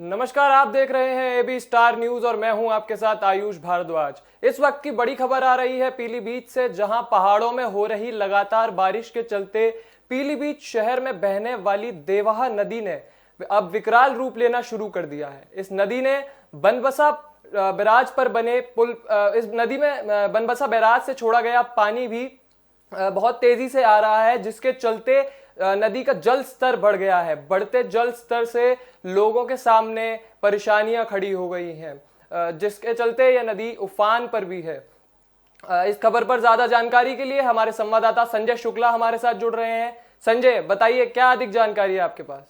नमस्कार, आप देख रहे हैं एबी स्टार न्यूज और मैं हूं आपके साथ आयुष भारद्वाज। इस वक्त की बड़ी खबर आ रही है पीलीभीत से, जहां पहाड़ों में हो रही लगातार बारिश के चलते पीलीभीत शहर में बहने वाली देवहा नदी ने अब विकराल रूप लेना शुरू कर दिया है। इस नदी ने बनबसा बैराज पर बने पुल इस नदी में बनबसा बैराज से छोड़ा गया पानी भी बहुत तेजी से आ रहा है, जिसके चलते नदी का जल स्तर बढ़ गया है। बढ़ते जल स्तर से लोगों के सामने परेशानियां खड़ी हो गई हैं, जिसके चलते यह नदी उफान पर भी है। इस खबर पर ज्यादा जानकारी के लिए हमारे संवाददाता संजय शुक्ला हमारे साथ जुड़ रहे हैं। संजय, बताइए क्या अधिक जानकारी है आपके पास।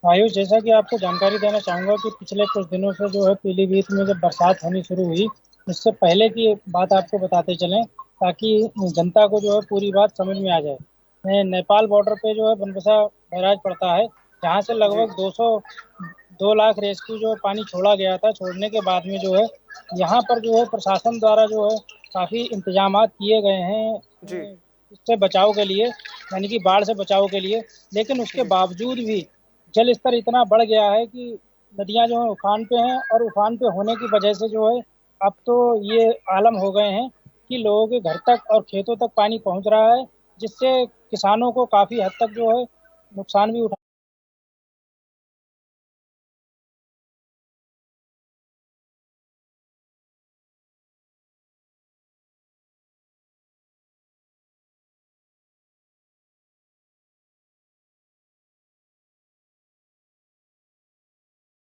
आयुष, जैसा कि आपको जानकारी देना चाहूंगा कि पिछले कुछ दिनों से जो है पीलीभीत में जब बरसात होनी शुरू हुई, उससे पहले की बात आपको बताते चलें ताकि जनता को जो है पूरी बात समझ में आ जाए। नेपाल बॉर्डर पे जो है बनबसा बैराज पड़ता है, जहाँ से जी लगभग 2 लाख रेस्क्यू जो है पानी छोड़ा गया था। छोड़ने के बाद में जो है यहाँ पर जो है प्रशासन द्वारा जो है काफ़ी इंतजाम किए गए हैं जी इससे बचाव के लिए, यानी कि बाढ़ से बचाव के लिए। लेकिन उसके जी बावजूद भी जल स्तर इतना बढ़ गया है कि नदियां जो है उफान पे हैं, और उफान पे होने की वजह से जो है अब तो ये आलम हो गए हैं कि लोगों के घर तक और खेतों तक पानी पहुंच रहा है, जिससे किसानों को काफी हद तक जो है नुकसान भी उठा।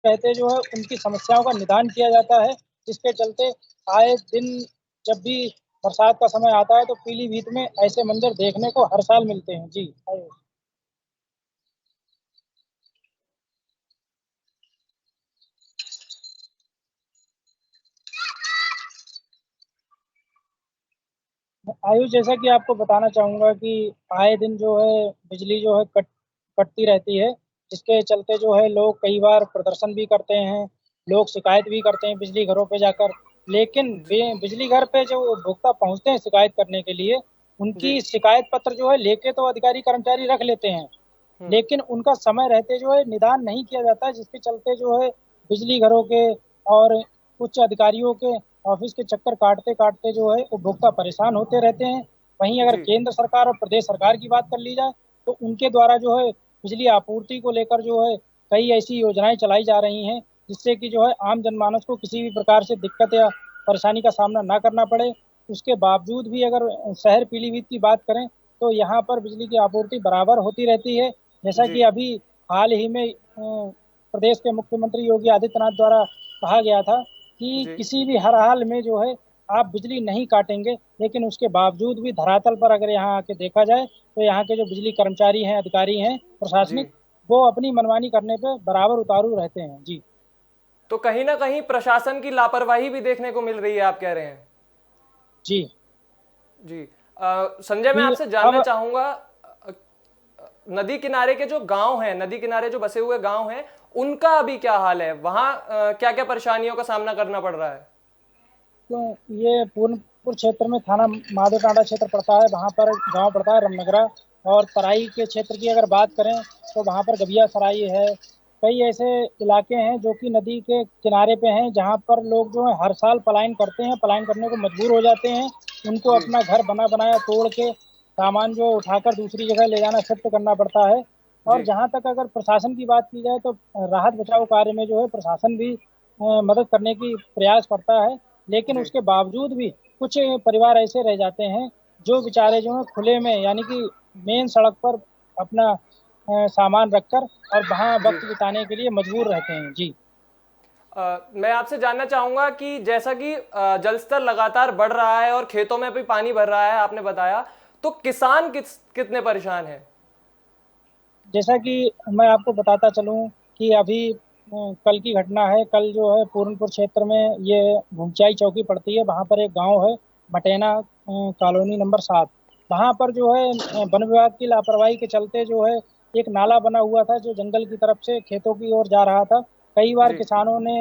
कहते जो है उनकी समस्याओं का निदान किया जाता है, जिसके चलते आए दिन जब भी बरसात का समय आता है तो पीलीभीत में ऐसे मंजर देखने को हर साल मिलते हैं। जी आयुष। आयुष, जैसा कि आपको बताना चाहूंगा कि आए दिन जो है बिजली जो है कटती रहती है, जिसके चलते जो है लोग कई बार प्रदर्शन भी करते हैं, लोग शिकायत भी करते हैं बिजली घरों पे जाकर। लेकिन जी बिजली घर पे जो उपभोक्ता पहुंचते हैं शिकायत करने के लिए, जी उनकी शिकायत पत्र जो है लेके तो अधिकारी कर्मचारी रख लेते हैं, लेकिन उनका समय रहते जो है निदान नहीं किया जाता, जिसके चलते जो है बिजली घरों के और उच्च अधिकारियों के ऑफिस के चक्कर काटते काटते जो है उपभोक्ता परेशान होते रहते हैं। वहीं अगर जी केंद्र सरकार और प्रदेश सरकार की बात कर ली जाए तो उनके द्वारा जो है बिजली आपूर्ति को लेकर जो है कई ऐसी योजनाएं चलाई जा रही हैं, जिससे कि जो है आम जनमानस को किसी भी प्रकार से दिक्कत या परेशानी का सामना ना करना पड़े। उसके बावजूद भी अगर शहर पीलीभीत की बात करें तो यहाँ पर बिजली की आपूर्ति बराबर होती रहती है। जैसा जी कि अभी हाल ही में प्रदेश के मुख्यमंत्री योगी आदित्यनाथ द्वारा कहा गया था कि जी किसी भी हर हाल में जो है आप बिजली नहीं काटेंगे, लेकिन उसके बावजूद भी धरातल पर अगर यहाँ आके देखा जाए तो यहाँ के जो बिजली कर्मचारी हैं, अधिकारी हैं, जी प्रशासनिक, वो अपनी मनमानी करने पे बराबर उतारू रहते हैं। जी तो कहीं ना कहीं प्रशासन की लापरवाही भी देखने को मिल रही है, आप कह रहे हैं। जी जी संजय, मैं कि आपसे जानना अब चाहूंगा, नदी किनारे के जो गांव हैं, नदी किनारे जो बसे हुए गांव हैं, उनका अभी क्या हाल है? वहां क्या क्या परेशानियों का सामना करना पड़ रहा है? तो ये पूर्णपुर क्षेत्र में थाना माधो टांडा क्षेत्र पड़ता है, वहाँ पर गांव पड़ता है रमनगरा। और तराई के क्षेत्र की अगर बात करें तो वहाँ पर गबिया सराई है। कई ऐसे इलाके हैं जो कि नदी के किनारे पे हैं, जहाँ पर लोग जो है हर साल पलायन करते हैं, पलायन करने को मजबूर हो जाते हैं। उनको जी अपना घर बना बनाया तोड़ के सामान जो उठाकर दूसरी जगह ले जाना शिफ्ट करना पड़ता है। और जी जहाँ तक अगर प्रशासन की बात की जाए तो राहत बचाव कार्य में जो है प्रशासन भी मदद करने की प्रयास करता है। लेकिन जी उसके बावजूद भी कुछ परिवार ऐसे रह जाते हैं जो बेचारे जो है खुले में, यानी कि मेन सड़क पर अपना सामान रखकर और वहाँ जी वक्त बिताने के लिए मजबूर रहते हैं। जी मैं आपसे जानना चाहूंगा कि जैसा कि जल स्तर लगातार बढ़ रहा है और खेतों में भी पानी भर रहा है, आपने बताया, तो किसान कितने परेशान हैं? जैसा कि मैं आपको बताता चलूं कि अभी कल की घटना है। कल जो है पूरनपुर क्षेत्र में ये घुंचाई चौकी पड़ती है, वहाँ पर एक गांव है मटेना कॉलोनी नंबर 7। वहाँ पर जो है वन विभाग की लापरवाही के चलते जो है एक नाला बना हुआ था जो जंगल की तरफ से खेतों की ओर जा रहा था। कई बार जी किसानों ने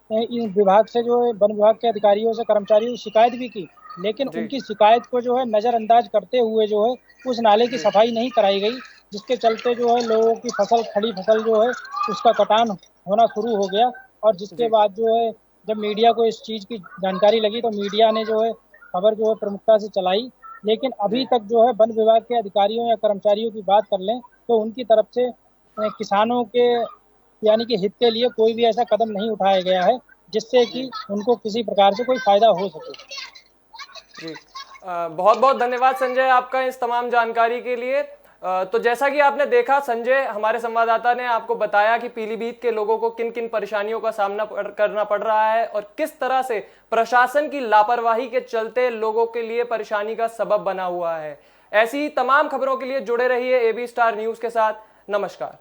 इन विभाग से जो है वन विभाग के अधिकारियों से, कर्मचारियों से शिकायत भी की, लेकिन जी उनकी शिकायत को जो है नजरअंदाज करते हुए जो है उस नाले की जी सफाई नहीं कराई गई। जिसके चलते जो है लोगों की फसल, खड़ी फसल जो है उसका कटान होना शुरू हो गया। और जिसके जी बाद जो है जब मीडिया को इस चीज़ की जानकारी लगी तो मीडिया ने जो है खबर जो है प्रमुखता से चलाई। लेकिन अभी जी तक जो है वन विभाग के अधिकारियों या कर्मचारियों की बात कर लें तो उनकी तरफ से किसानों के यानी कि हित के लिए कोई भी ऐसा कदम नहीं उठाया गया है जिससे जी कि उनको किसी प्रकार से कोई फायदा हो सके। जी। बहुत बहुत धन्यवाद संजय आपका इस तमाम जानकारी के लिए। तो जैसा कि आपने देखा, संजय हमारे संवाददाता ने आपको बताया कि पीलीभीत के लोगों को किन किन परेशानियों का सामना करना पड़ रहा है और किस तरह से प्रशासन की लापरवाही के चलते लोगों के लिए परेशानी का सबब बना हुआ है। ऐसी तमाम खबरों के लिए जुड़े रहिए एबी स्टार न्यूज के साथ। नमस्कार।